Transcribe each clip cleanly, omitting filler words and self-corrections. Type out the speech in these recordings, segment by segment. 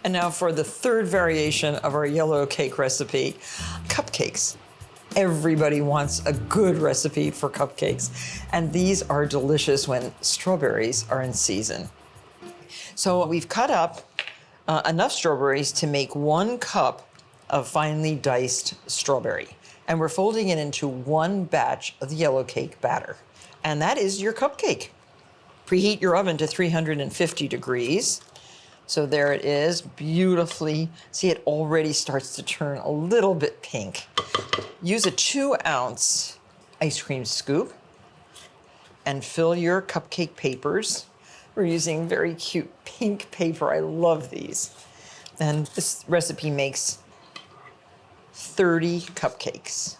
And now for the third variation of our yellow cake recipe, cupcakes. Everybody wants a good recipe for cupcakes, and these are delicious when strawberries are in season. So we've cut up enough strawberries to make 1 cup of finely diced strawberry, and we're folding it into 1 batch of the yellow cake batter. And that is your cupcake. Preheat your oven to 350 degrees. So there it is, beautifully. See, it already starts to turn a little bit pink. Use a 2-ounce ice cream scoop and fill your cupcake papers. We're using very cute pink paper. I love these. And this recipe makes 30 cupcakes.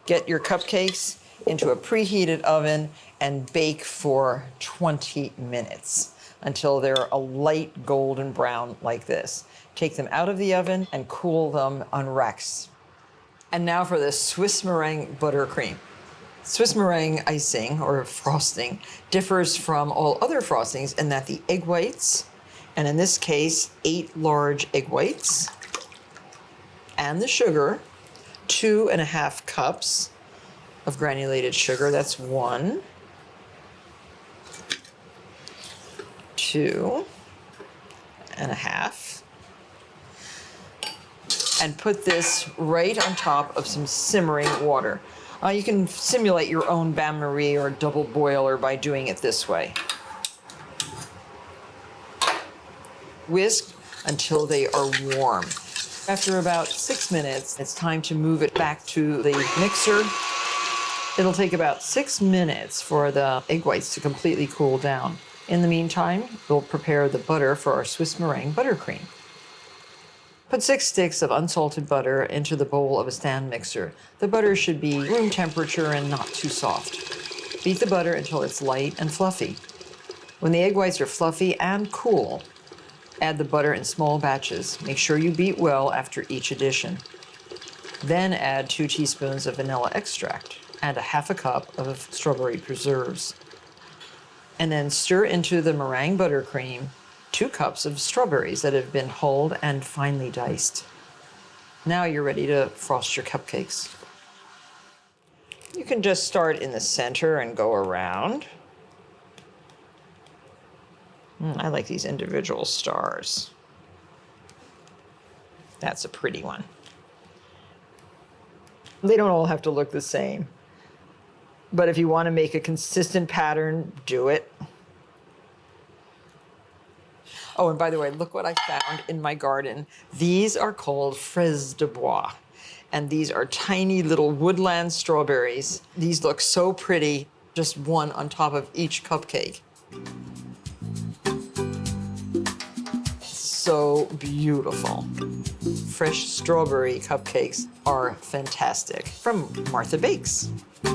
Get your cupcakes into a preheated oven and bake for 20 minutes until they're a light golden brown like this. Take them out of the oven and cool them on racks. And now for the Swiss meringue buttercream. Swiss meringue icing, or frosting, differs from all other frostings in that the egg whites, and in this case, 8 large egg whites, and the sugar, 2.5 cups of granulated sugar. That's 1, 2.5. And put this right on top of some simmering water. You can simulate your own bain-marie or double boiler by doing it this way. Whisk until they are warm. After about 6 minutes, it's time to move it back to the mixer. It'll take about 6 minutes for the egg whites to completely cool down. In the meantime, we'll prepare the butter for our Swiss meringue buttercream. Put 6 sticks of unsalted butter into the bowl of a stand mixer. The butter should be room temperature and not too soft. Beat the butter until it's light and fluffy. When the egg whites are fluffy and cool, add the butter in small batches. Make sure you beat well after each addition. Then add 2 teaspoons of vanilla extract and 1/2 cup of strawberry preserves. And then stir into the meringue buttercream 2 cups of strawberries that have been hulled and finely diced. Now you're ready to frost your cupcakes. You can just start in the center and go around. I like these individual stars. That's a pretty one. They don't all have to look the same. But if you want to make a consistent pattern, do it. Oh, and by the way, look what I found in my garden. These are called fraises de bois. And these are tiny little woodland strawberries. These look so pretty, just one on top of each cupcake. So beautiful. Fresh strawberry cupcakes are fantastic. From Martha Bakes.